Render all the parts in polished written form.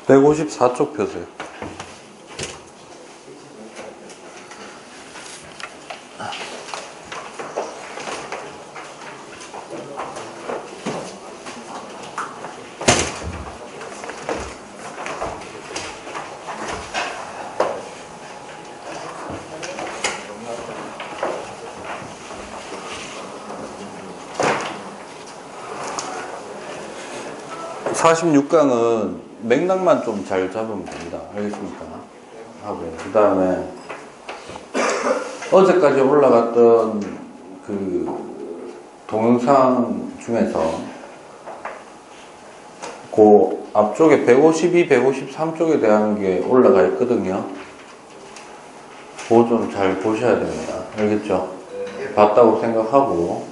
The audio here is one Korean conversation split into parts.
154쪽 펴세요. (46강은) 맥락만 좀 잘 잡으면 됩니다. 알겠습니까? 하고, 그 다음에 어제까지 올라갔던 그 동영상 중에서 그 앞쪽에 152, 153쪽에 대한 게 올라가 있거든요. 그거 좀 잘 보셔야 됩니다. 알겠죠? 봤다고 생각하고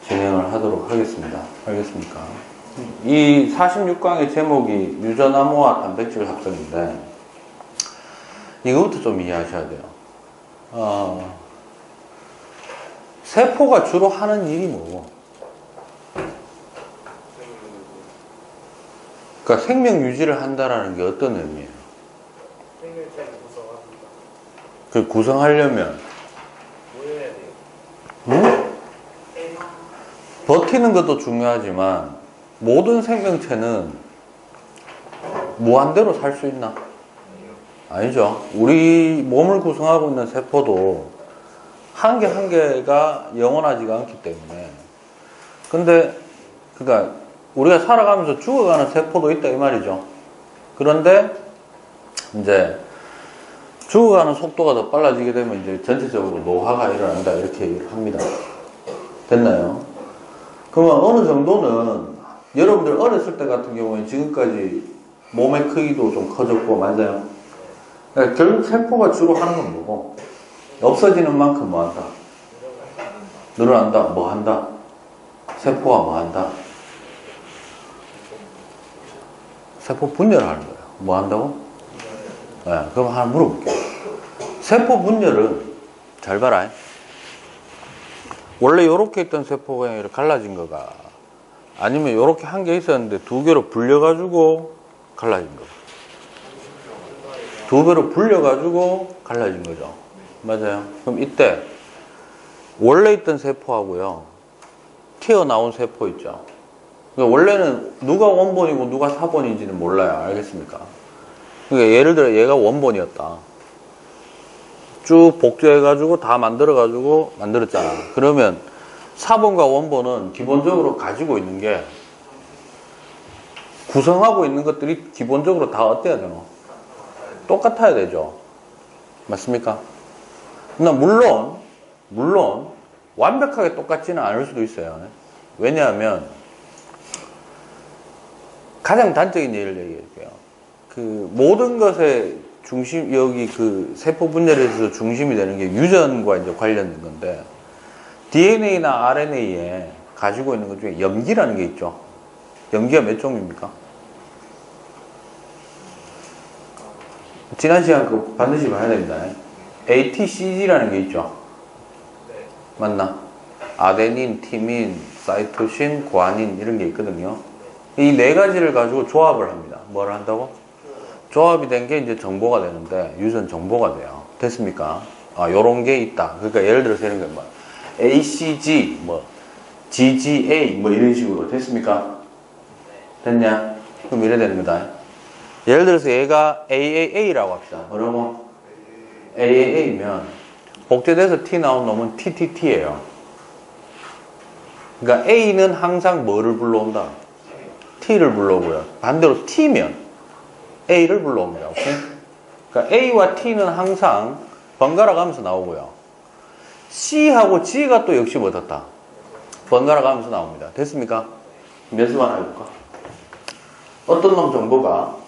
진행을 하도록 하겠습니다. 알겠습니까? 이 46강의 제목이 유전암호화 단백질 합성인데, 이거부터 좀 이해하셔야 돼요. 세포가 주로 하는 일이 뭐고? 그러니까 생명 유지를 한다라는 게 어떤 의미예요? 생명체를 구성합니다. 그 구성하려면 모여야 돼요. 버티는 것도 중요하지만 모든 생명체는 무한대로 살 수 있나? 아니죠. 우리 몸을 구성하고 있는 세포도 한 개 한 개가 영원하지가 않기 때문에. 근데 그러니까 우리가 살아가면서 죽어가는 세포도 있다 이 말이죠. 그런데 이제 죽어가는 속도가 더 빨라지게 되면 이제 전체적으로 노화가 일어난다 이렇게 얘기를 합니다. 됐나요? 그러면 어느 정도는 여러분들 어렸을 때 같은 경우에 지금까지 몸의 크기도 좀 커졌고, 맞아요? 그러니까 결국 세포가 주로 하는 건 뭐고? 없어지는 만큼 뭐 한다? 늘어난다. 뭐 한다? 세포가 뭐 한다? 세포 분열하는 거예요. 뭐 한다고? 네, 그럼 하나 물어볼게요. 세포 분열은 잘 봐라. 원래 이렇게 있던 세포가 이렇게 갈라진 거가, 아니면 이렇게 한 개 있었는데 두 개로 불려가지고 갈라진 거. 두 배로 불려가지고 갈라진 거죠. 맞아요. 그럼 이때 원래 있던 세포하고요, 튀어나온 세포 있죠. 그러니까 원래는 누가 원본이고 누가 사본인지는 몰라요. 알겠습니까? 그러니까 예를 들어 얘가 원본이었다. 쭉 복제해가지고 다 만들었잖아. 그러면 사본과 원본은 기본적으로 가지고 있는 게, 구성하고 있는 것들이 기본적으로 다 어때야 되노? 똑같아야 되죠. 맞습니까? 그러나 물론 완벽하게 똑같지는 않을 수도 있어요. 왜냐하면 가장 단적인 예를 얘기할게요. 그 모든 것의 중심, 여기 그 세포 분열에서 중심이 되는 게 유전과 이제 관련된 건데, DNA나 RNA에 가지고 있는 것 중에 염기라는 게 있죠. 염기가 몇 종류입니까? 지난 시간 그 반드시 봐야 됩니다. ATCG라는 게 있죠. 맞나? 아데닌, 티민, 사이토신, 구아닌 이런 게 있거든요. 이 네 가지를 가지고 조합을 합니다. 뭐를 한다고? 조합이 된 게 이제 정보가 되는데, 유전 정보가 돼요. 됐습니까? 요런 게 있다. 그러니까 예를 들어서 이런 게 뭐 ACG, 뭐 GGA 뭐 이런 식으로. 됐습니까? 됐냐? 그럼 이래 되는 거다. 예를 들어서 얘가 AAA라고 합시다. 뭐라고? AAA면 복제돼서 T 나온 놈은 TTT예요. 그러니까 A는 항상 뭐를 불러온다? T를 불러오고요. 반대로 T면 A를 불러옵니다. 오케이? 그러니까 A와 T는 항상 번갈아 가면서 나오고요. C하고 G가 또 역시 뭐 떴다? 번갈아 가면서 나옵니다. 됐습니까? 몇 수만 해볼까? 어떤 놈 정보가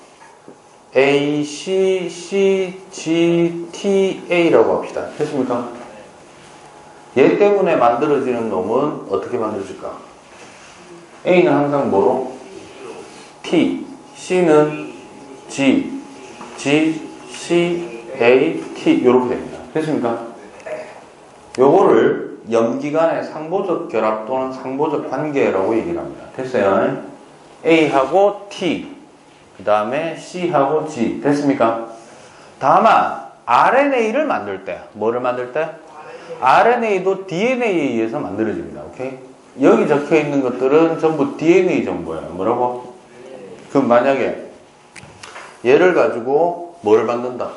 A, C, C, G, T, A라고 합시다. 됐습니까? 얘 때문에 만들어지는 놈은 어떻게 만들어질까? A는 항상 뭐로? T, C는 G, G, C, A, T 이렇게 됩니다. 됐습니까? 요거를 염기간의 상보적 결합 또는 상보적 관계라고 얘기를 합니다. 됐어요? A하고 T, 그 다음에 C하고 G. 됐습니까? 다만 RNA를 만들 때, 뭐를 만들 때? RNA도 DNA에 의해서 만들어집니다. 오케이? 여기 적혀 있는 것들은 전부 DNA 정보예요. 뭐라고? 그럼 만약에 얘를 가지고 뭘 만든다?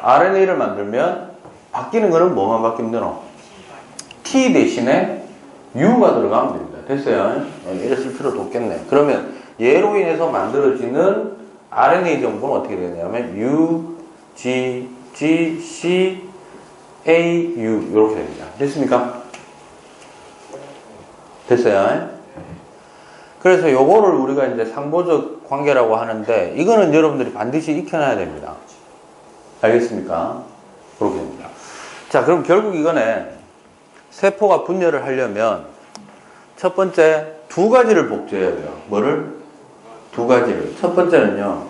RNA를 만들면 바뀌는 거는 뭐만 바뀌면 되노? T 대신에 U가 들어가면 됩니다. 됐어요? 이래 쓸 필요도 없겠네. 그러면 얘로 인해서 만들어지는 RNA 정보는 어떻게 되냐면 U, G, G, C, A, U 이렇게 됩니다. 됐습니까? 됐어요? 그래서 요거를 우리가 이제 상보적 관계라고 하는데 이거는 여러분들이 반드시 익혀놔야 됩니다. 알겠습니까? 그렇게 됩니다. 자, 그럼 결국 이거는 세포가 분열을 하려면 첫 번째 두 가지를 복제해야 돼요. 뭐를? 두 가지를. 첫 번째는요.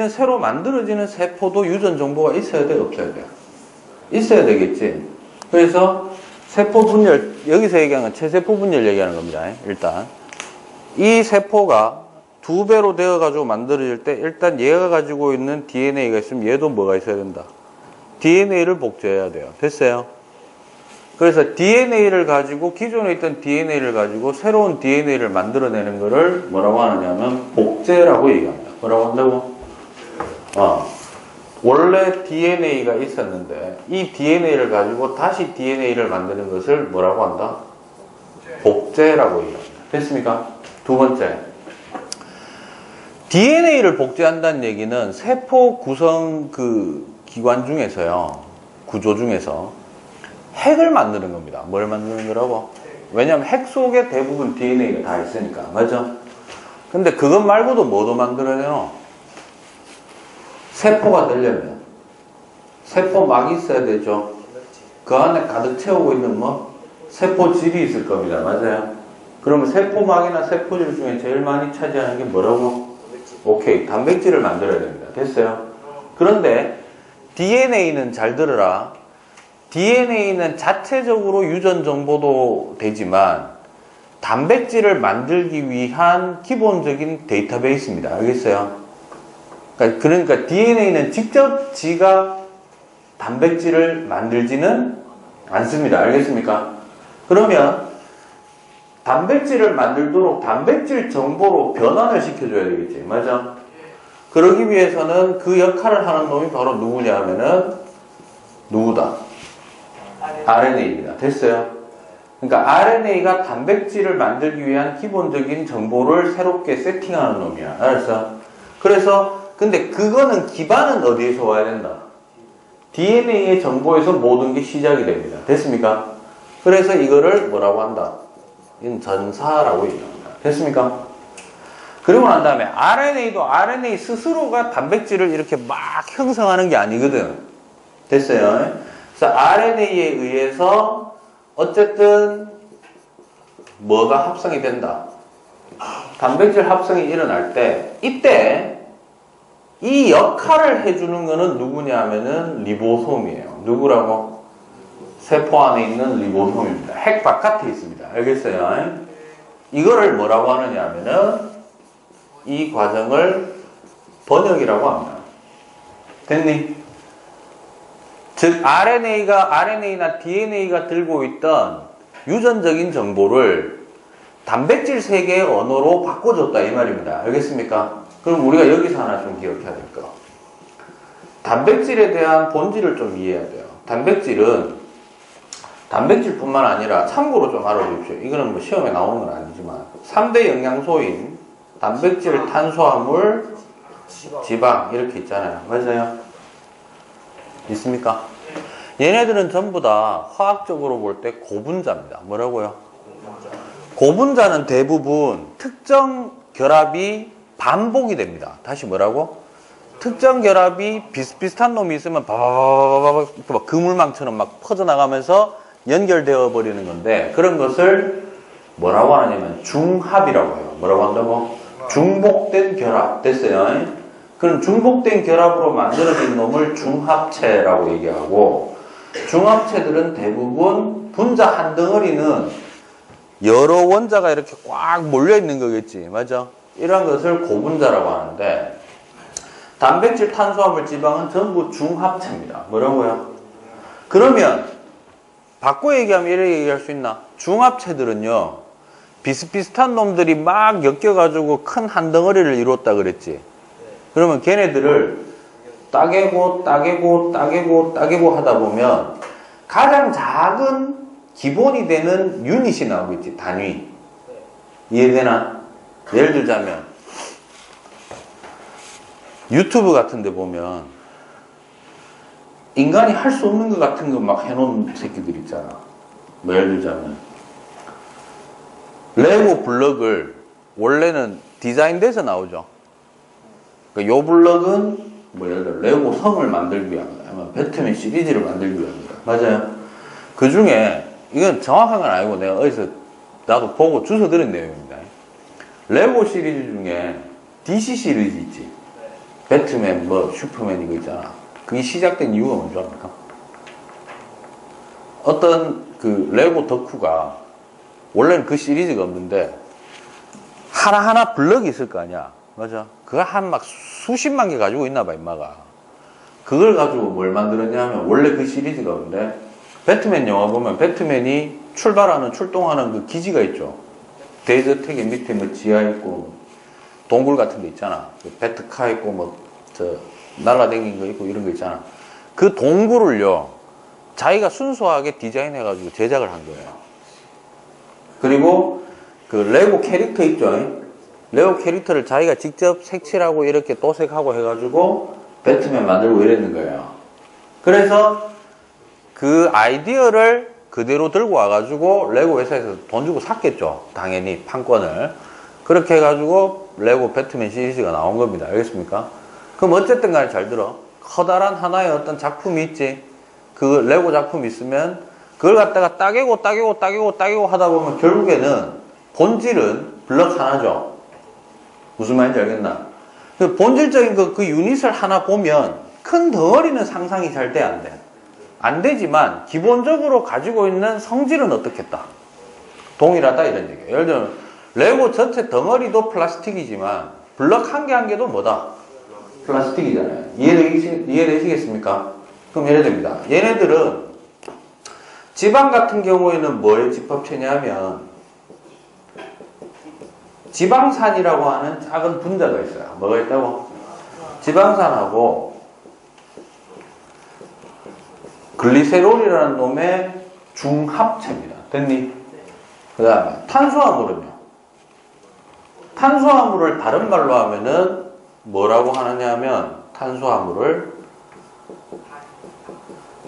새로 만들어지는 세포도 유전 정보가 있어야 돼요? 없어야 돼요? 있어야 되겠지. 그래서 세포 분열, 여기서 얘기하는 건 체세포 분열 얘기하는 겁니다. 일단. 이 세포가 두 배로 되어가지고 만들어질 때 일단 얘가 가지고 있는 DNA가 있으면 얘도 뭐가 있어야 된다? DNA를 복제해야 돼요. 됐어요? 그래서 DNA를 가지고 기존에 있던 DNA를 가지고 새로운 DNA를 만들어내는 거를 뭐라고 하느냐면 복제라고 얘기합니다. 뭐라고 한다고? 원래 DNA가 있었는데 이 DNA를 가지고 다시 DNA를 만드는 것을 뭐라고 한다? 복제라고 얘기합니다. 됐습니까? 두 번째. DNA를 복제한다는 얘기는 세포 구성 기관 중에서요. 구조 중에서 핵을 만드는 겁니다. 뭘 만드는 거라고? 왜냐하면 핵 속에 대부분 DNA가 다 있으니까. 맞아? 근데 그것 말고도 뭐도 만들어야 되노? 세포가 되려면 세포막이 있어야 되죠. 그 안에 가득 채우고 있는 뭐? 세포질이 있을 겁니다. 맞아요? 그러면 세포막이나 세포질 중에 제일 많이 차지하는 게 뭐라고? 오케이. 단백질을 만들어야 됩니다. 됐어요? 그런데 DNA는 잘 들어라. DNA는 자체적으로 유전 정보도 되지만 단백질을 만들기 위한 기본적인 데이터베이스입니다. 알겠어요? 그러니까 DNA는 직접 지가 단백질을 만들지는 않습니다. 알겠습니까? 그러면 단백질을 만들도록 단백질 정보로 변환을 시켜줘야 되겠지. 맞아? 그러기 위해서는 그 역할을 하는 놈이 바로 누구냐 하면은 누구다? RNA입니다. 됐어요? 그러니까 RNA가 단백질을 만들기 위한 기본적인 정보를 새롭게 세팅하는 놈이야. 알았어? 그래서 근데 그거는 기반은 어디에서 와야 된다? DNA의 정보에서 모든 게 시작이 됩니다. 됐습니까? 그래서 이거를 뭐라고 한다? 이건 전사라고 얘기합니다. 됐습니까? 그리고 난 다음에 RNA도 RNA 스스로가 단백질을 이렇게 막 형성하는 게 아니거든. 됐어요? 그래서 RNA에 의해서 어쨌든 뭐가 합성이 된다. 단백질 합성이 일어날 때 이때 이 역할을 해주는 거는 누구냐 하면은 리보솜이에요. 누구라고? 세포 안에 있는 리보솜입니다. 핵 바깥에 있습니다. 알겠어요? 이거를 뭐라고 하느냐 하면은 이 과정을 번역이라고 합니다. 됐니? 즉 RNA나 DNA가 들고 있던 유전적인 정보를 단백질 세계의 언어로 바꿔줬다 이 말입니다. 알겠습니까? 그럼 우리가 여기서 하나 좀 기억해야 될 거. 단백질에 대한 본질을 좀 이해해야 돼요. 단백질뿐만 아니라 참고로 좀 알아주십시오. 이거는 뭐 시험에 나오는 건 아니지만 3대 영양소인 단백질, 탄수화물, 지방 이렇게 있잖아요. 맞아요? 있습니까? 얘네들은 전부 다 화학적으로 볼 때 고분자입니다. 뭐라고요? 고분자는 대부분 특정 결합이 반복이 됩니다. 다시 뭐라고? 특정 결합이 비슷비슷한 놈이 있으면 바바바바바바 그물망처럼 막 퍼져나가면서 연결되어 버리는 건데 그런 것을 뭐라고 하냐면 중합이라고 해요. 뭐라고 한다고? 중복된 결합. 됐어요? 그럼 중복된 결합으로 만들어진 놈을 중합체라고 얘기하고 중합체들은 대부분 분자 한 덩어리는 여러 원자가 이렇게 꽉 몰려 있는 거겠지. 맞아? 이런 것을 고분자라고 하는데, 단백질, 탄수화물, 지방은 전부 중합체입니다. 뭐라고요? 그러면 바꿔 얘기하면 이렇게 얘기할 수 있나? 중합체들은요, 비슷비슷한 놈들이 막 엮여가지고 큰 한 덩어리를 이뤘다 그랬지. 그러면 걔네들을 따개고 하다 보면 가장 작은 기본이 되는 유닛이 나오고 있지, 단위. 이해되나? 예를 들자면 유튜브 같은 데 보면 인간이 할 수 없는 것 같은 거 막 해놓은 새끼들 있잖아. 뭐 예를 들자면 레고 블럭을 원래는 디자인돼서 나오죠. 그러니까 요 블럭은 뭐 예를 들어 레고 성을 만들기 위함이다. 아니면 배트맨 시리즈를 만들기 위함이다. 맞아요. 그 중에 이건 정확한 건 아니고 내가 어디서 나도 보고 주워 들은 내용입니다. 레고 시리즈 중에 DC 시리즈 있지. 배트맨, 뭐 슈퍼맨 이거 있잖아. 그게 시작된 이유가 뭔지 압니까? 어떤 그 레고 덕후가 원래는 그 시리즈가 없는데 하나하나 블럭이 있을 거 아니야. 맞아. 그거 한 막 수십만 개 가지고 있나 봐, 임마가. 그걸 가지고 뭘 만들었냐면 원래 그 시리즈가 없는데 배트맨 영화 보면 배트맨이 출동하는 그 기지가 있죠. 대저택의 밑에 뭐 지하 있고 동굴 같은 데 있잖아. 배트카 있고 뭐 날라다니는 거 있고 이런 거 있잖아. 그 동굴을요 자기가 순수하게 디자인해가지고 제작을 한 거예요. 그리고 그 레고 캐릭터 있죠. 레고 캐릭터를 자기가 직접 색칠하고 이렇게 도색하고 해가지고 배트맨 만들고 이랬는 거예요. 그래서 그 아이디어를 그대로 들고 와가지고 레고 회사에서 돈 주고 샀겠죠. 당연히 판권을. 그렇게 해가지고 레고 배트맨 시리즈가 나온 겁니다. 알겠습니까? 그럼 어쨌든 간에 잘 들어. 커다란 하나의 어떤 작품이 있지. 그 레고 작품이 있으면 그걸 갖다가 따개고 하다 보면 결국에는 본질은 블럭 하나죠. 무슨 말인지 알겠나? 그 본질적인 그 유닛을 하나 보면 큰 덩어리는 상상이 잘 돼, 안 돼? 안 되지만 기본적으로 가지고 있는 성질은 어떻겠다? 동일하다 이런 얘기예요. 예를 들면 레고 전체 덩어리도 플라스틱이지만 블럭 한 개 한 개도 뭐다? 플라스틱이잖아요. 이해되시겠습니까? 그럼 이래됩니다. 얘네들은 지방 같은 경우에는 뭐의 집합체냐면 지방산이라고 하는 작은 분자가 있어요. 뭐가 있다고? 지방산하고 글리세롤이라는 놈의 중합체입니다. 됐니? 그 다음에 탄수화물은요. 탄수화물을 다른 말로 하면은 뭐라고 하느냐 하면 탄수화물을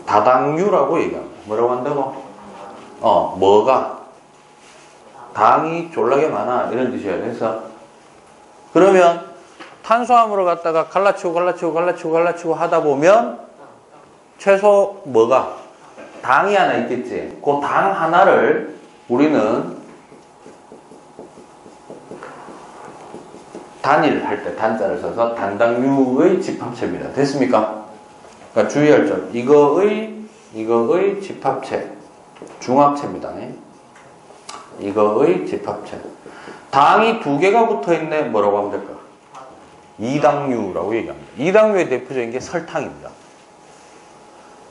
다당류라고 얘기합니다. 뭐라고 한다고? 뭐가? 당이 졸라게 많아. 이런 뜻이야. 그래서 그러면 탄수화물을 갖다가 갈라치고 하다 보면 최소 뭐가? 당이 하나 있겠지. 그 당 하나를 우리는 단위를 할 때 단자를 써서 단당류의 집합체입니다. 됐습니까? 그러니까 주의할 점. 이거의 집합체. 중합체입니다. 이거의 집합체. 당이 두 개가 붙어 있네. 뭐라고 하면 될까? 이당류라고 얘기합니다. 이당류의 대표적인 게 설탕입니다.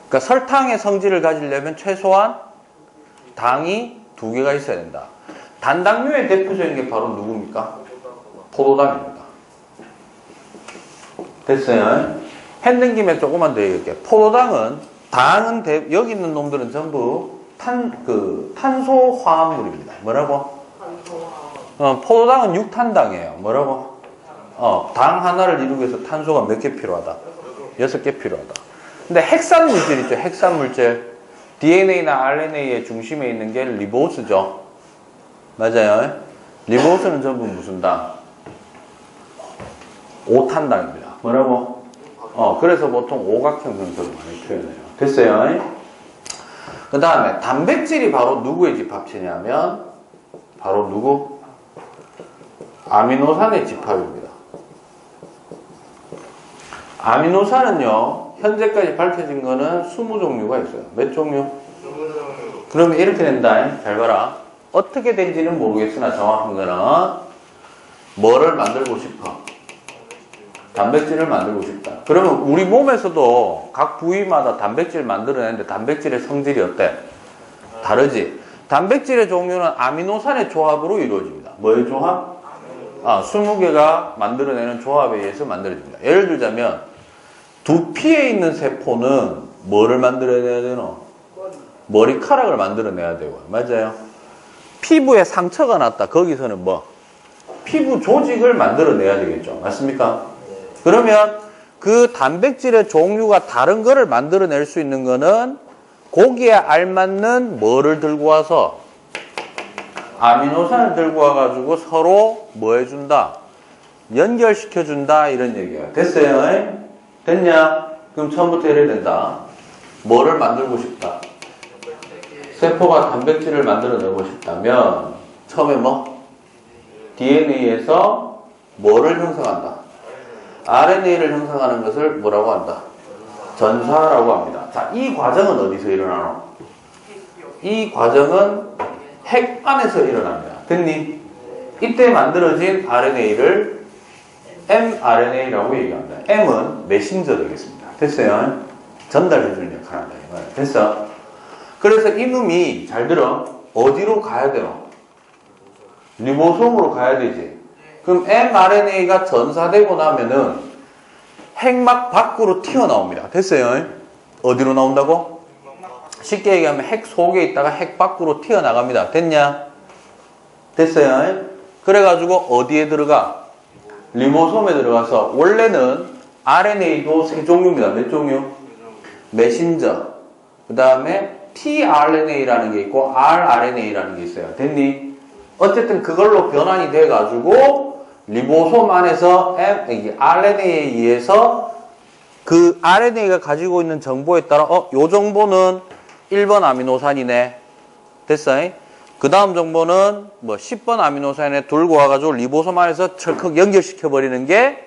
그러니까 설탕의 성질을 가지려면 최소한 당이 두 개가 있어야 된다. 단당류의 대표적인 게 바로 누굽니까? 포도당입니다. 됐어요? 했는 김에 조금만 더 얘기할게요. 포도당은, 여기 있는 놈들은 전부 탄소화합물입니다. 뭐라고? 포도당은 6탄당이에요. 뭐라고? 당 하나를 이루기 위해서 탄소가 몇 개 필요하다? 6개 필요하다. 근데 핵산 물질 있죠? 핵산 물질. DNA나 RNA의 중심에 있는 게 리보스죠. 맞아요? 리보스는 전부 무슨 당? 5탄당입니다. 뭐라고? 그래서 보통 오각형 순서를 많이 표현해요. 됐어요? 그 다음에 단백질이 바로 누구의 집합체냐면 바로 누구? 아미노산의 집합입니다. 아미노산은요 현재까지 밝혀진 거는 20종류가 있어요. 몇 종류? 20종류. 그러면 이렇게 된다. 잘 봐라. 어떻게 된지는 모르겠으나 정확한 거는 뭐를 만들고 싶어? 단백질을 만들고 싶다. 그러면 우리 몸에서도 각 부위마다 단백질 만들어내는데 단백질의 성질이 어때? 다르지? 단백질의 종류는 아미노산의 조합으로 이루어집니다. 뭐의 조합? 20개가 만들어내는 조합에 의해서 만들어집니다. 예를 들자면 두피에 있는 세포는 뭐를 만들어내야 되노? 머리카락을 만들어내야 되고, 맞아요? 피부에 상처가 났다. 거기서는 뭐? 피부 조직을 만들어내야 되겠죠. 맞습니까? 그러면 그 단백질의 종류가 다른 거를 만들어낼 수 있는 거는 거기에 알맞는 뭐를 들고 와서 아미노산을 들고 와가지고 서로 뭐 해준다? 연결시켜준다. 이런 얘기야. 됐어요? 됐냐? 그럼 처음부터 해야 된다. 뭐를 만들고 싶다? 세포가 단백질을 만들어내고 싶다면 처음에 뭐? DNA에서 뭐를 형성한다? RNA를 형성하는 것을 뭐라고 한다? 전사라고 합니다. 자, 이 과정은 어디서 일어나노? 이 과정은 핵 안에서 일어납니다. 됐니? 이때 만들어진 RNA를 mRNA라고 얘기합니다. M은 메신저 되겠습니다. 됐어요? 전달해주는 역할을 한다. 됐어? 그래서 이놈이 잘 들어. 어디로 가야 되노? 리보솜으로 가야 되지. 그럼 mRNA가 전사되고 나면은 핵막 밖으로 튀어나옵니다. 됐어요? 어디로 나온다고? 쉽게 얘기하면 핵 속에 있다가 핵 밖으로 튀어나갑니다. 됐냐? 됐어요? 그래가지고 어디에 들어가? 리보솜에 들어가서 원래는 RNA도 세 종류입니다. 몇 종류? 메신저. 그 다음에 tRNA라는 게 있고 rRNA라는 게 있어요. 됐니? 어쨌든 그걸로 변환이 돼가지고 리보솜 안에서 RNA에 의해서 그 RNA가 가지고 있는 정보에 따라 요 정보는 1번 아미노산이네. 됐어? 그 다음 정보는 뭐 10번 아미노산에 들고 와가지고 리보솜 안에서 철컥 연결시켜버리는 게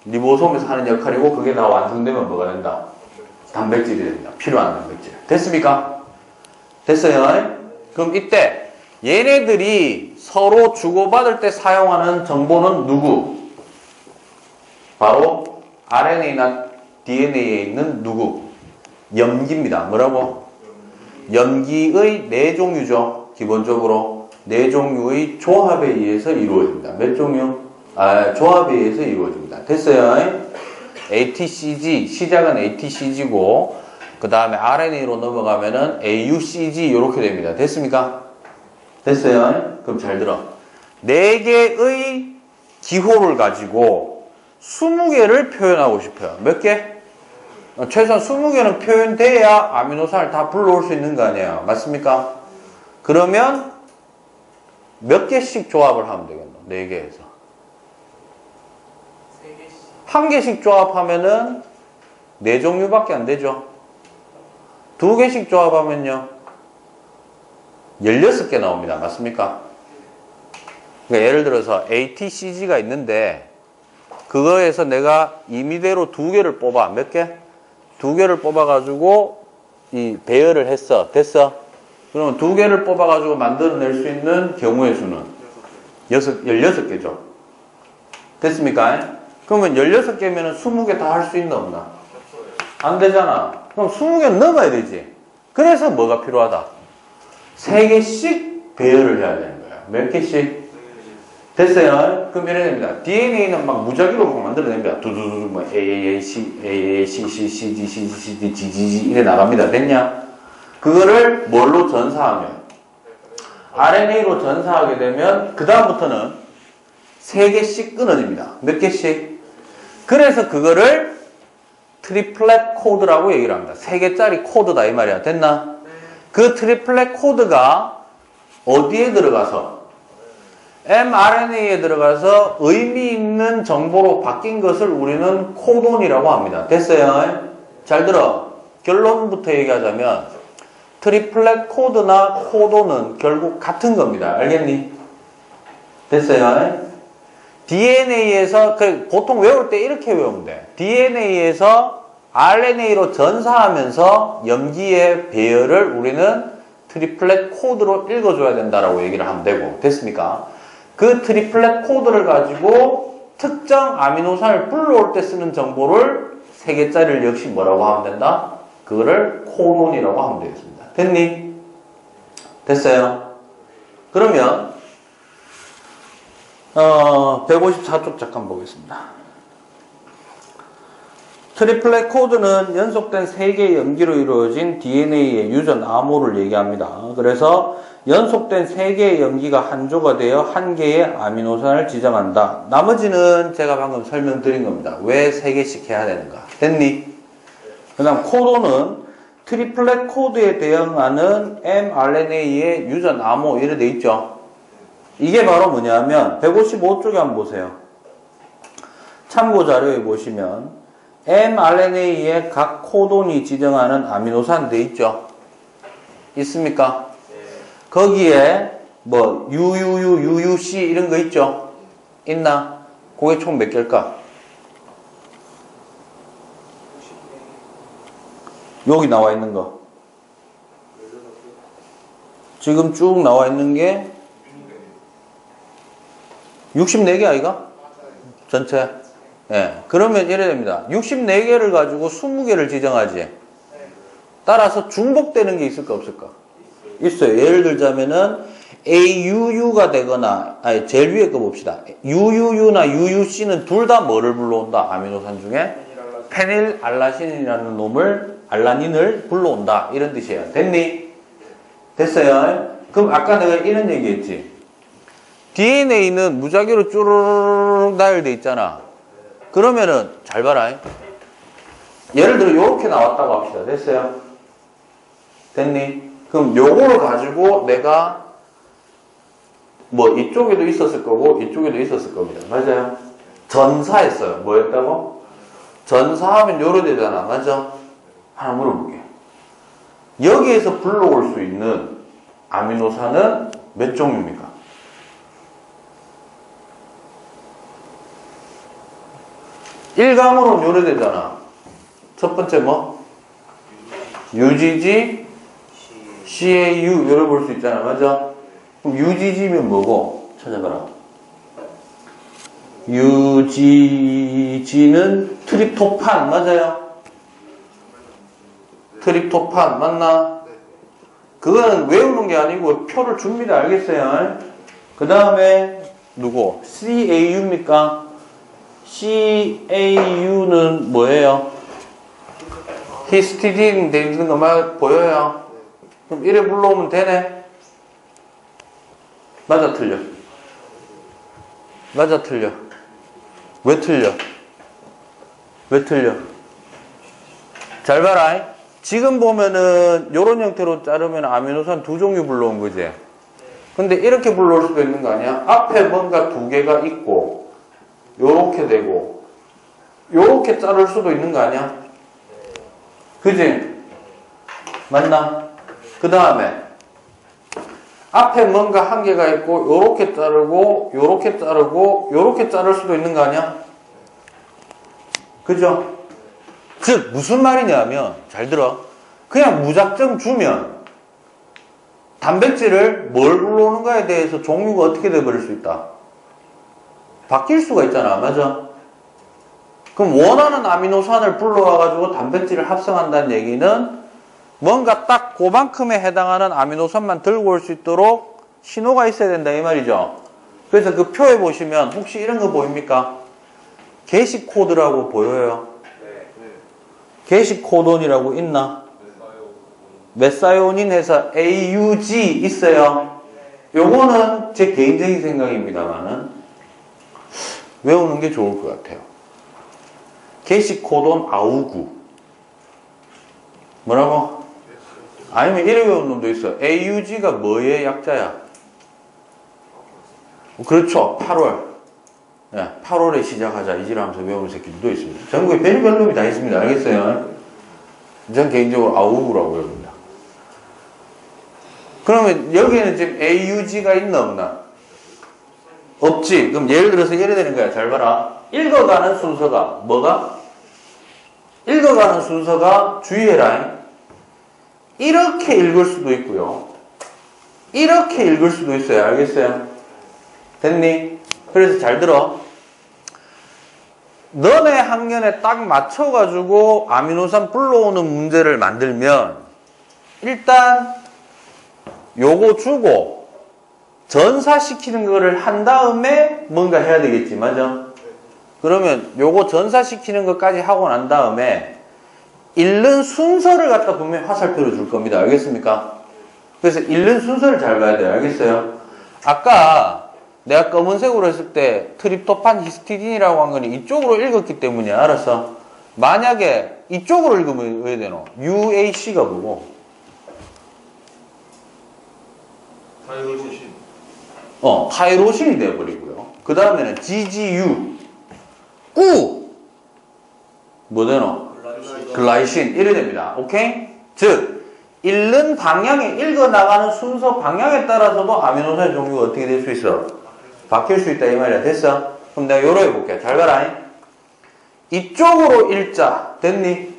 리보솜에서 하는 역할이고 그게 다 완성되면 뭐가 된다? 단백질이 됩니다. 필요한 단백질. 됐습니까? 됐어요? 그럼 이때 얘네들이 서로 주고받을 때 사용하는 정보는 누구? 바로 RNA나 DNA에 있는 누구? 염기입니다. 뭐라고? 염기의 4종류죠. 기본적으로 4종류의 조합에 의해서 이루어집니다. 몇 종류? 조합에 의해서 이루어집니다. 됐어요? ATCG, 시작은 ATCG고 그 다음에 RNA로 넘어가면은 AUCG 이렇게 됩니다. 됐습니까? 됐어요? 그럼 잘 들어. 4개의 기호를 가지고 20개를 표현하고 싶어요. 몇 개? 최소한 20개는 표현돼야 아미노산을 다 불러올 수 있는 거 아니에요. 맞습니까? 그러면 몇 개씩 조합을 하면 되겠노? 4개에서. 1개씩 조합하면은 4종류밖에 안 되죠. 2개씩 조합하면요 16개 나옵니다. 맞습니까? 그러니까 예를 들어서 ATCG가 있는데 그거에서 내가 임의대로 2개를 뽑아. 몇 개? 2개를 뽑아가지고 이 배열을 했어. 됐어? 그러면 2개를 뽑아가지고 만들어낼 수 있는 경우의 수는 16개죠. 됐습니까? 그러면 16개면 20개 다 할 수 있나 없나? 안 되잖아. 그럼 20개는 넘어야 되지. 그래서 뭐가 필요하다? 3개씩 배열을 해야 되는 거야. 몇 개씩? 됐어요? 그럼 이래 됩니다. DNA는 막 무작위로 만들어냅니다. 두두두, 뭐, A, C, C, C, D, C, C, D, G, G, G, 이래 나갑니다. 됐냐? 그거를 뭘로 전사하면? RNA로 전사하게 되면, 그다음부터는 3개씩 끊어집니다. 몇 개씩? 그래서 그거를 트리플렛 코드라고 얘기를 합니다. 3개짜리 코드다, 이 말이야. 됐나? 그 트리플렛 코드가 어디에 들어가서? mRNA에 들어가서 의미 있는 정보로 바뀐 것을 우리는 코돈이라고 합니다. 됐어요? 잘 들어. 결론부터 얘기하자면 트리플렛 코드나 코돈은 결국 같은 겁니다. 알겠니? 됐어요? DNA에서 보통 외울 때 이렇게 외우면 돼. DNA에서 RNA로 전사하면서 염기의 배열을 우리는 트리플렛 코드로 읽어줘야 된다라고 얘기를 하면 되고. 됐습니까? 그 트리플렛 코드를 가지고 특정 아미노산을 불러올 때 쓰는 정보를 3개짜리를 역시 뭐라고 하면 된다? 그거를 코돈이라고 하면 되겠습니다. 됐니? 됐어요? 그러면 154쪽 잠깐 보겠습니다. 트리플렛 코드는 연속된 3개의 염기로 이루어진 DNA의 유전 암호를 얘기합니다. 그래서 연속된 3개의 염기가 한조가 되어 1개의 아미노산을 지정한다. 나머지는 제가 방금 설명드린 겁니다. 왜 3개씩 해야 되는가. 됐니? 그 다음 코돈은 트리플렛 코드에 대응하는 mRNA의 유전 암호 이렇게 돼 있죠. 이게 바로 뭐냐면 155쪽에 한번 보세요. 참고 자료에 보시면 mRNA의 각 코돈이 지정하는 아미노산 돼 있죠. 있습니까? 거기에 뭐 UUU, UUC 이런 거 있죠. 있나? 그게 총 몇 개일까? 여기 나와 있는 거. 지금 쭉 나와 있는 게 64개 아이가? 전체. 예. 그러면 이래 됩니다. 64개를 가지고 20개를 지정하지. 따라서 중복되는 게 있을까 없을까? 있어요. 예를 들자면은 AUU가 되거나, 아니, 제일 위에 거 봅시다. UUU나 UUC는 둘 다 뭐를 불러온다? 아미노산 중에? 페닐알라신이라는 알라닌을 불러온다. 이런 뜻이에요. 됐니? 됐어요? 그럼 아까 내가 이런 얘기 했지. DNA는 무작위로 쭈르륵 나열돼 있잖아. 그러면은, 잘 봐라. 예를 들어, 요렇게 나왔다고 합시다. 됐어요? 됐니? 그럼 요거를 가지고 내가, 뭐, 이쪽에도 있었을 거고, 이쪽에도 있었을 겁니다. 맞아요? 전사했어요. 뭐 했다고? 전사하면 요래 되잖아. 맞아? 하나 물어볼게. 여기에서 불러올 수 있는 아미노산은 몇 종류입니까? 일감으로는 요래 되잖아. 첫 번째 뭐? UGG, CAU 요래 볼 수 있잖아. 맞아? 그럼 UGG면 뭐고? 찾아봐라. UGG는 트립토판 맞아요? 트립토판 맞나? 그거는 외우는 게 아니고 표를 줍니다. 알겠어요? 그 다음에 누구? CAU입니까? CAU는 뭐예요? 히스티딘 돼 있는 것만 보여요? 그럼 이래 불러오면 되네? 맞아 틀려? 맞아 틀려? 왜 틀려? 왜 틀려? 잘 봐라. 지금 보면은 요런 형태로 자르면 아미노산 2종류 불러온 거지. 근데 이렇게 불러올 수도 있는 거 아니야? 앞에 뭔가 2개가 있고 요렇게 되고 요렇게 자를 수도 있는 거 아니야? 그지? 맞나? 그 다음에 앞에 뭔가 1개가 있고 요렇게 자르고 요렇게 자르고 요렇게 자를 수도 있는 거 아니야? 그죠? 즉 무슨 말이냐면 잘 들어. 그냥 무작정 주면 단백질을 뭘 불러오는가에 대해서 종류가 어떻게 돼버릴 수 있다? 바뀔 수가 있잖아. 맞아? 그럼 원하는 아미노산을 불러와가지고 단백질을 합성한다는 얘기는 뭔가 딱 그만큼에 해당하는 아미노산만 들고 올 수 있도록 신호가 있어야 된다 이 말이죠. 그래서 그 표에 보시면 혹시 이런 거 보입니까? 게시 코드라고 보여요? 게시 코돈이라고 있나? 메사이오닌 해서 AUG 있어요. 요거는 제 개인적인 생각입니다만은 외우는 게 좋을 것 같아요. 게시 코돈 아우구. 뭐라고? 아니면 이래 외우는 놈도 있어. AUG가 뭐의 약자야? 그렇죠. 8월. 네, 8월에 시작하자. 이지라면서 외우는 새끼들도 있습니다. 전국에 별의별 놈이 다 있습니다. 알겠어요? 전 개인적으로 아우구라고 외웁니다. 그러면 여기에는 지금 AUG가 있나 없나? 없지. 그럼 예를 들어서 이래 되는 거야. 잘 봐라. 읽어가는 순서가 뭐가? 읽어가는 순서가 주의해라. 이렇게 읽을 수도 있고요. 이렇게 읽을 수도 있어요. 알겠어요? 됐니? 그래서 잘 들어. 너네 학년에 딱 맞춰가지고 아미노산 불러오는 문제를 만들면 일단 요거 주고 전사시키는 거를 한 다음에 뭔가 해야 되겠지, 맞아? 그러면 요거 전사시키는 것까지 하고 난 다음에 읽는 순서를 갖다 분명히 화살표로 줄 겁니다. 알겠습니까? 그래서 읽는 순서를 잘 봐야 돼요. 알겠어요? 아까 내가 검은색으로 했을 때 트립토판 히스티딘이라고 한 거는 이쪽으로 읽었기 때문이야. 알았어? 만약에 이쪽으로 읽으면 왜 되노? UAC가 뭐고? 타이로신. 타이로신이 되어버리고요. 그 다음에는 GGU 꾸! 뭐 되노? 글라이신 이래 됩니다. 오케이? 즉 읽는 방향에 읽어나가는 순서 방향에 따라서도 아미노산의 종류가 어떻게 될 수 있어? 바뀔 수 있다 이 말이야. 됐어? 그럼 내가 요로 해볼게. 잘 봐라. 이쪽으로 읽자. 됐니?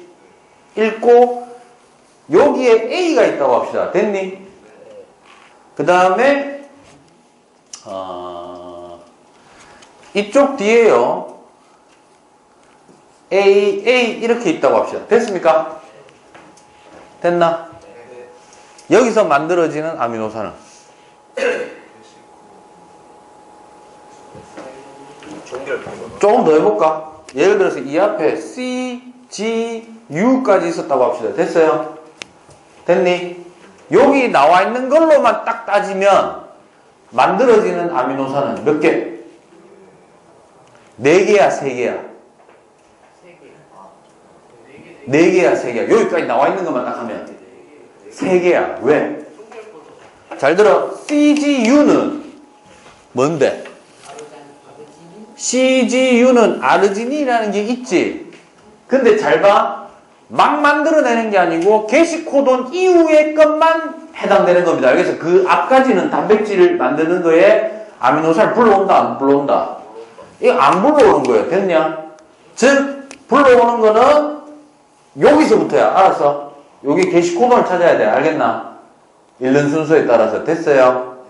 읽고 여기에 A가 있다고 합시다. 됐니? 그 다음에 이쪽 뒤에요. A 이렇게 있다고 합시다. 됐습니까? 됐나? 여기서 만들어지는 아미노산은 조금 더 해볼까? 예를 들어서 이 앞에 C, G, U까지 있었다고 합시다. 됐어요? 됐니? 여기 나와 있는 걸로만 딱 따지면 만들어지는 아미노산은 몇 개? 4개야, 3개야? 4개야, 3개야. 여기까지 나와 있는 것만 딱 하면 3개야. 왜? 잘 들어. CGU는 뭔데? CGU는 아르지닌이라는 게 있지. 근데 잘 봐. 막 만들어내는 게 아니고 게시코돈 이후의 것만 해당되는 겁니다. 그래서 그 앞까지는 단백질을 만드는 거에 아미노산을 불러온다, 안 불러온다? 이거 안 불러오는 거예요. 됐냐? 즉 불러오는 거는 여기서부터야. 알았어? 여기 게시코돈을 찾아야 돼. 알겠나? 읽는 순서에 따라서. 됐어요?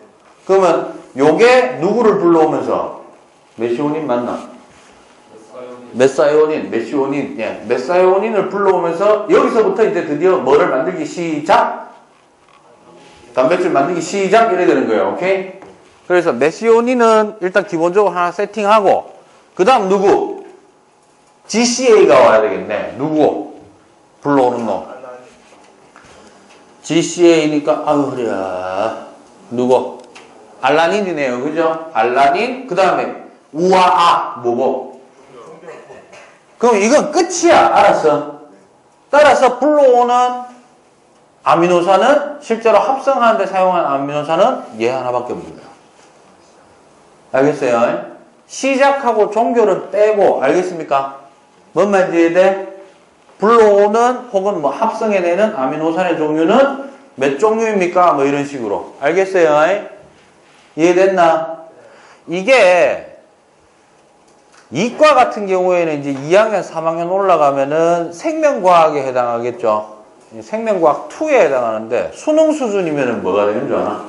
그러면 요게 누구를 불러오면서? 메시오닌 맞나? 메시오닌. 예. 메사이오닌을 불러오면서 여기서부터 이제 드디어 뭐를 만들기 시작? 단백질 만들기 시작? 이래 되는 거예요. 오케이? 그래서 메시오닌은 일단 기본적으로 하나 세팅하고 그 다음 누구? GCA가 와야 되겠네. 누구? 불러오는 놈. GCA니까 아유 허리야. 누구? 알라닌이네요. 그죠? 알라닌 그 다음에 우아아 뭐고? 그럼 이건 끝이야. 알았어? 따라서 불러오는 아미노산은 실제로 합성하는데 사용한 아미노산은 얘 하나밖에 없는 거야. 알겠어요? 시작하고 종교를 빼고 알겠습니까? 뭔 말인지 이해돼? 불러오는 혹은 뭐 합성해내는 아미노산의 종류는 몇 종류입니까? 뭐 이런 식으로. 알겠어요? 이해됐나? 이게 이과 같은 경우에는 이제 2학년, 3학년 올라가면은 생명과학에 해당하겠죠. 생명과학 2에 해당하는데 수능 수준이면은 뭐가 되는 줄 아나?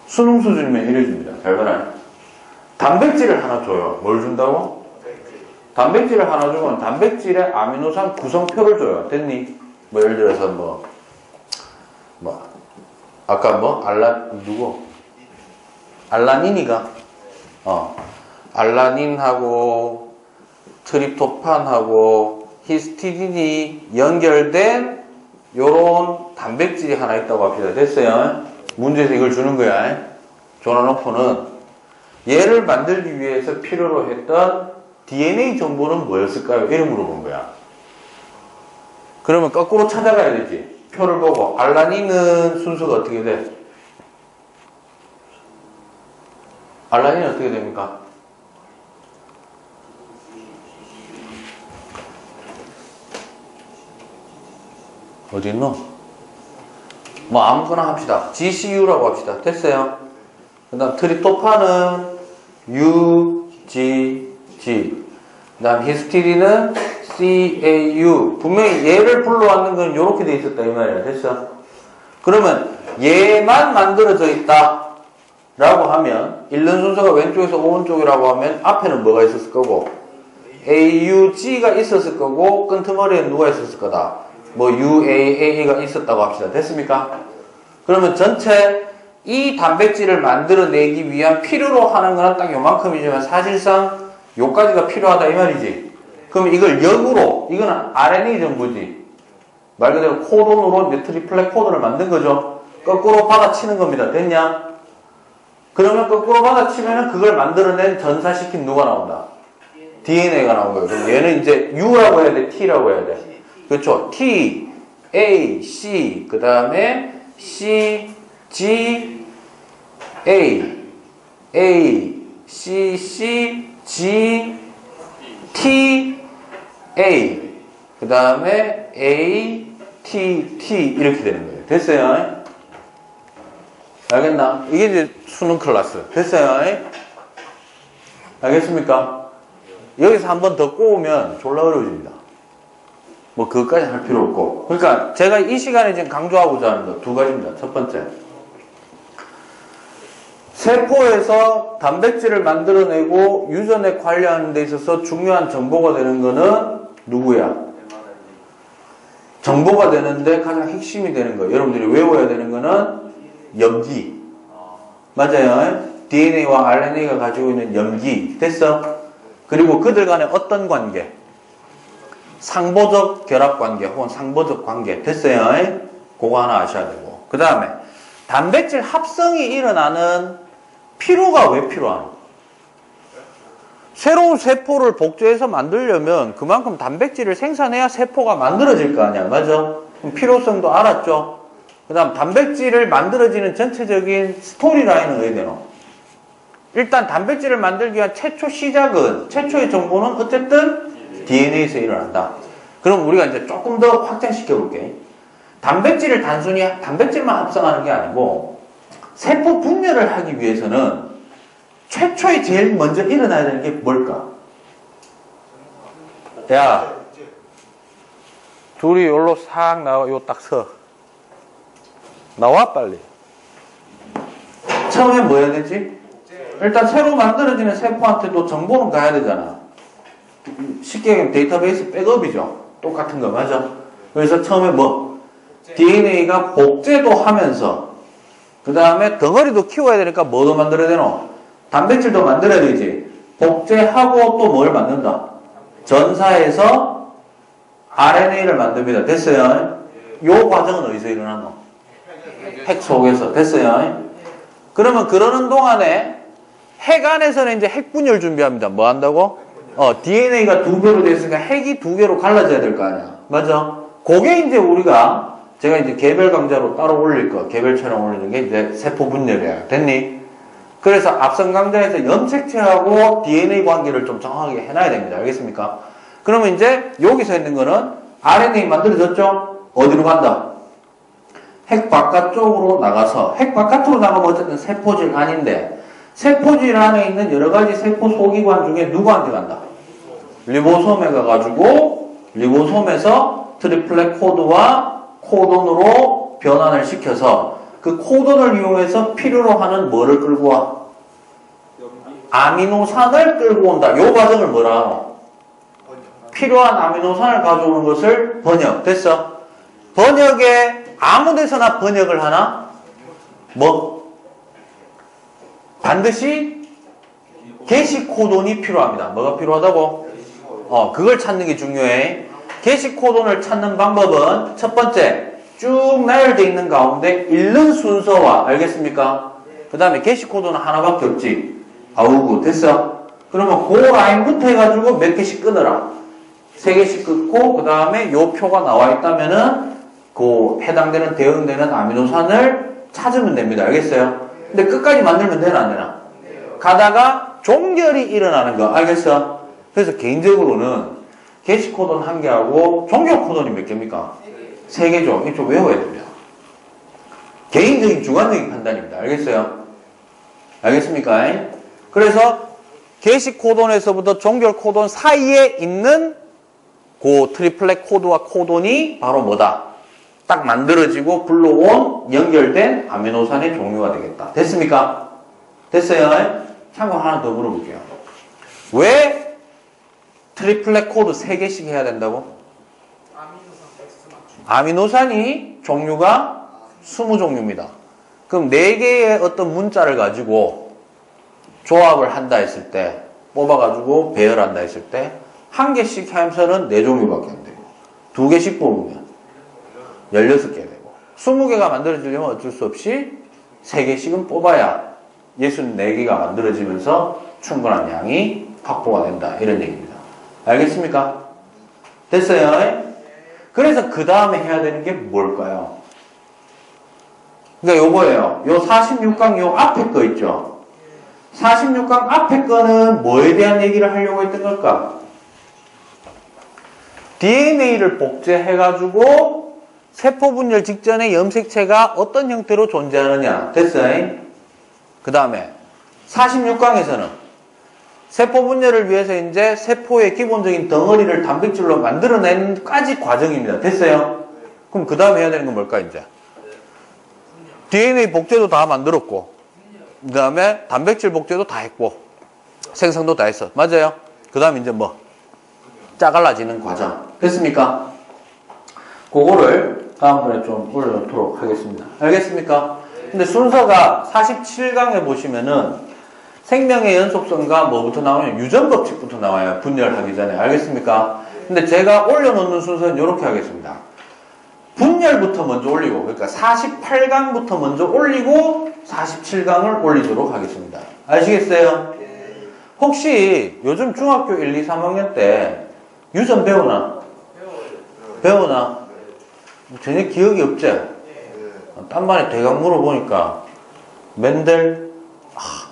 수능 수준이면 이래 줍니다. 잘 봐라. 단백질을 하나 줘요. 뭘 준다고? 단백질을 하나 주면 단백질의 아미노산 구성표를 줘요. 됐니? 뭐 예를 들어서 아까 누구? 알라닌이가 알라닌하고 트립토판하고 히스티딘이 연결된 요런 단백질이 하나 있다고 합시다. 됐어요? 문제에서 이걸 주는 거야. 줘놔놓고는 얘를 만들기 위해서 필요로 했던 DNA 정보는 뭐였을까요? 이래 물어본 거야. 그러면 거꾸로 찾아가야 되지. 표를 보고 알라닌은 순서가 어떻게 돼? 알라닌은 어떻게 됩니까? 어디 있노? 뭐 아무거나 합시다. GCU라고 합시다. 됐어요? 그 다음 트립토판은 UGG 그 다음 히스티딘은 CAU 분명히 얘를 불러왔는 건 이렇게 돼 있었다 이 말이야. 됐어? 그러면 얘만 만들어져 있다. 라고 하면 읽는 순서가 왼쪽에서 오른쪽이라고 하면 앞에는 뭐가 있었을 거고 AUG가 있었을 거고 끈트머리에 누가 있었을 거다. 뭐 UAA가 있었다고 합시다. 됐습니까? 그러면 전체 이 단백질을 만들어내기 위한 필요로 하는 거는 딱 요만큼이지만 사실상 요까지가 필요하다 이 말이지. 그럼 이걸 역으로 이거는 RNA 정보지. 말 그대로 코돈으로 이제 트리플렉 코드를 만든 거죠. 거꾸로 받아치는 겁니다. 됐냐? 그러면 거꾸로 받아치면은 그걸 만들어낸 전사시킨 누가 나온다? DNA가 나온 거예요. 그럼 얘는 이제 U라고 해야 돼? T라고 해야 돼? 그렇죠. T, A, C, 그 다음에 C, G, A, A, C, C, G, T, A, 그 다음에 A, T, T 이렇게 되는 거예요. 됐어요? 알겠나? 이게 이제 수능 클래스. 됐어요? 알겠습니까? 여기서 한 번 더 꼬우면 졸라 어려워집니다. 뭐 그것까지 할 필요 없고. 그러니까 제가 이 시간에 지금 강조하고자 하는 거 두 가지입니다. 첫 번째, 세포에서 단백질을 만들어내고 유전에 관리하는 데 있어서 중요한 정보가 되는 거는 누구야? 정보가 되는데 가장 핵심이 되는 거예요. 여러분들이 외워야 되는 거는 염기. 맞아요. DNA와 RNA가 가지고 있는 염기. 됐어? 그리고 그들 간의 어떤 관계? 상보적 결합관계 혹은 상보적 관계. 됐어요? 그거 하나 아셔야 되고. 그 다음에 단백질 합성이 일어나는 필요가 왜 필요하노? 새로운 세포를 복제해서 만들려면 그만큼 단백질을 생산해야 세포가 만들어질 거 아니야. 맞아? 그럼 필요성도 알았죠? 그 다음 단백질을 만들어지는 전체적인 스토리라인은 왜 되노? 일단 단백질을 만들기 위한 최초 시작은, 최초의 정보는 어쨌든 DNA에서 일어난다. 그럼 우리가 이제 조금 더 확장시켜 볼게. 단백질을 단순히 단백질만 합성하는 게 아니고 세포 분열을 하기 위해서는 최초에 제일 먼저 일어나야 되는 게 뭘까? 야, 둘이 여기로 싹 나와. 요 딱 서. 나와 빨리. 처음에 뭐 해야 되지? 일단 새로 만들어지는 세포한테도 정보는 가야 되잖아. 쉽게 얘기하면 데이터베이스 백업이죠. 똑같은 거 맞아? 그래서 처음에 뭐 DNA가 복제도 하면서 그 다음에 덩어리도 키워야 되니까 뭐도 만들어야 되노? 단백질도 만들어야 되지. 복제하고 또 뭘 만든다? 전사해서 RNA를 만듭니다. 됐어요? 요 과정은 어디서 일어났노? 핵 속에서. 됐어요? 그러면 그러는 동안에 핵 안에서는 이제 핵 분열 준비합니다. 뭐 한다고? DNA가 두 개로 됐으니까 핵이 두 개로 갈라져야 될 거 아니야. 맞아? 그게 이제 우리가, 제가 이제 개별 강좌로 따로 올릴 거, 개별 촬영 올리는 게 이제 세포 분열이야. 됐니? 그래서 앞선 강좌에서 염색체하고 DNA 관계를 좀 정확하게 해놔야 됩니다. 알겠습니까? 그러면 이제 여기서 있는 거는 RNA 만들어졌죠? 어디로 간다? 핵 바깥쪽으로 나가서, 핵 바깥으로 나가면 어쨌든 세포질 안인데, 세포질 안에 있는 여러 가지 세포 소기관 중에 누구한테 간다? 리보솜에 가가지고 리보솜에서 트리플렉 코드와 코돈으로 변환을 시켜서 그 코돈을 이용해서 필요로 하는 뭐를 끌고 와? 아미노산을 끌고 온다. 요 과정을 뭐라 하노? 필요한 아미노산을 가져오는 것을 번역. 됐어? 번역에 아무 데서나 번역을 하나? 뭐? 반드시 게시 코돈이 필요합니다. 뭐가 필요하다고? 그걸 찾는 게 중요해. 게시 코돈을 찾는 방법은 첫 번째, 쭉 나열되어 있는 가운데 읽는 순서와, 알겠습니까? 그 다음에 게시 코돈은 하나밖에 없지. 아우구. 됐어? 그러면 그 라인부터 해가지고 몇 개씩 끊어라. 3개씩 끊고 그 다음에 요 표가 나와 있다면은 그 해당되는 대응되는 아미노산을 찾으면 됩니다. 알겠어요? 근데 끝까지 만들면 되나 안 되나? 가다가 종결이 일어나는 거. 알겠어? 그래서 개인적으로는 게시 코돈 1개하고 종결 코돈이 몇 개입니까? 3개죠. 이거 좀 외워야 됩니다. 개인적인 주관적인 판단입니다. 알겠어요? 알겠습니까? 그래서 게시 코돈에서부터 종결 코돈 사이에 있는 그 트리플렉 코드와 코돈이 바로 뭐다? 딱 만들어지고 불러온 연결된 아미노산의 종류가 되겠다. 됐습니까? 됐어요? 참고 하나 더 물어볼게요. 왜 트리플렛 코드 3개씩 해야 된다고? 아미노산이 종류가 20종류입니다. 그럼 4개의 어떤 문자를 가지고 조합을 한다 했을 때, 뽑아가지고 배열한다 했을 때, 1개씩 하면서는 4종류밖에 안 되고, 2개씩 뽑으면 16개 되고, 20개가 만들어지려면 어쩔 수 없이 3개씩은 뽑아야 64개가 만들어지면서 충분한 양이 확보가 된다. 이런 얘기입니다. 알겠습니까? 됐어요? 그래서 그 다음에 해야 되는 게 뭘까요? 그러니까 요거예요. 요 46강 요 앞에 거 있죠? 46강 앞에 거는 뭐에 대한 얘기를 하려고 했던 걸까? DNA를 복제해가지고 세포 분열 직전에 염색체가 어떤 형태로 존재하느냐. 됐어요? 그 다음에 46강에서는 세포 분열을 위해서 이제 세포의 기본적인 덩어리를 단백질로 만들어낸까지 과정입니다. 됐어요? 그럼 그 다음에 해야 되는 건 뭘까, 이제? DNA 복제도 다 만들었고, 그 다음에 단백질 복제도 다 했고, 생성도 다 했어. 맞아요? 그 다음에 이제 뭐? 짜갈라지는 과정. 됐습니까? 그거를 다음번에 좀 올려놓도록 하겠습니다. 알겠습니까? 근데 순서가 47강에 보시면은 생명의 연속성과 뭐부터 나오냐면 유전법칙부터 나와요. 분열하기 전에. 알겠습니까? 근데 제가 올려놓는 순서는 이렇게 하겠습니다. 분열부터 먼저 올리고, 그러니까 48강부터 먼저 올리고 47강을 올리도록 하겠습니다. 아시겠어요? 혹시 요즘 중학교 1, 2, 3학년 때 유전 배우나? 배우나? 전혀 기억이 없지? 딴반에 대강 물어보니까 맨델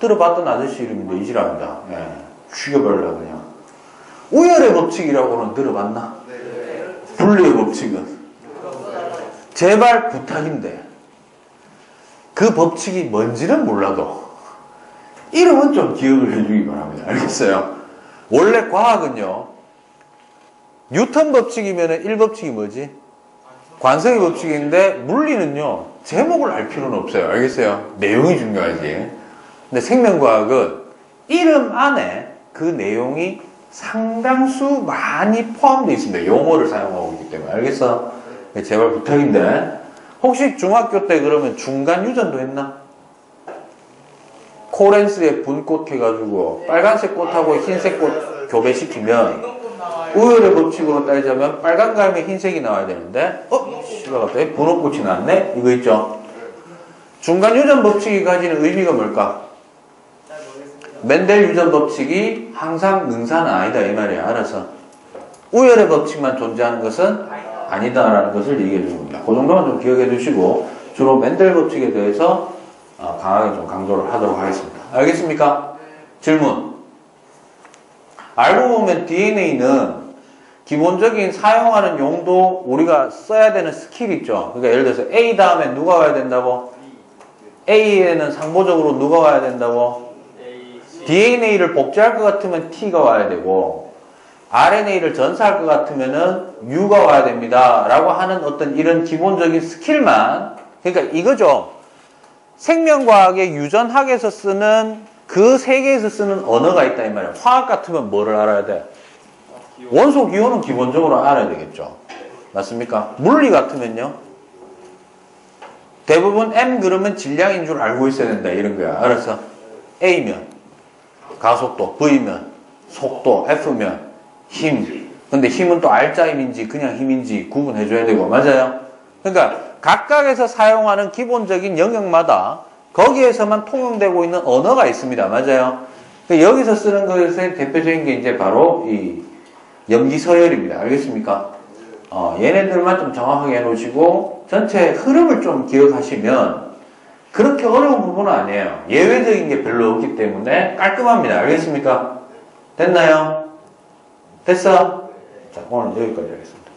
들어봤던 아저씨 이름인데 이지랍니다. 예, 죽여버려 그냥. 우열의 법칙이라고는 들어봤나? 분리의 법칙은? 제발 부탁인데 그 법칙이 뭔지는 몰라도 이름은 좀 기억을 해주기 바랍니다. 알겠어요? 원래 과학은요, 뉴턴 법칙이면 1법칙이 뭐지? 관성의 법칙인데 물리는요 제목을 알 필요는 없어요. 알겠어요? 내용이 중요하지. 근데 생명과학은 이름 안에 그 내용이 상당수 많이 포함되어 있습니다. 용어를 사용하고 있기 때문에. 알겠어? 제발 부탁인데 혹시 중학교 때 그러면 중간 유전도 했나? 코렌스에 분꽃 해가지고 빨간색 꽃하고 흰색 꽃 교배시키면 우열의 법칙으로 따지자면 빨간 가면 흰색이 나와야 되는데 씨가 갑자기 분홍꽃이 나왔네? 이거 있죠? 중간 유전 법칙이 가지는 의미가 뭘까? 멘델 유전 법칙이 항상 능사는 아니다 이 말이야. 알아서 우열의 법칙만 존재하는 것은 아니다라는 것을 얘기해 주는 겁니다. 그 정도만 좀 기억해 두시고 주로 멘델 법칙에 대해서 강하게 좀 강조를 하도록 하겠습니다. 알겠습니까? 질문. 알고 보면 DNA는 기본적인 사용하는 용도 우리가 써야 되는 스킬 있죠. 그러니까 예를 들어서 A 다음에 누가 와야 된다고? A에는 상보적으로 누가 와야 된다고? DNA를 복제할 것 같으면 T가 와야 되고 RNA를 전사할 것 같으면은 U가 와야 됩니다. 라고 하는 어떤 이런 기본적인 스킬만, 그러니까 이거죠. 생명과학의 유전학에서 쓰는 그 세계에서 쓰는 언어가 있다 이 말이에요. 화학 같으면 뭐를 알아야 돼? 원소 기호는 기본적으로 알아야 되겠죠. 맞습니까? 물리 같으면요. 대부분 M 그러면 질량인 줄 알고 있어야 된다 이런 거야. 알았어? A면 가속도, V면 속도, F면 힘. 근데 힘은 또 R자 힘인지 그냥 힘인지 구분해줘야 되고. 맞아요? 그러니까 각각에서 사용하는 기본적인 영역마다 거기에서만 통용되고 있는 언어가 있습니다. 맞아요? 여기서 쓰는 것의 대표적인 게 이제 바로 이 염기서열입니다. 알겠습니까? 얘네들만 좀 정확하게 해놓으시고 전체 흐름을 좀 기억하시면 그렇게 어려운 부분은 아니에요. 예외적인 게 별로 없기 때문에 깔끔합니다. 알겠습니까? 됐나요? 됐어? 자, 오늘 여기까지 하겠습니다.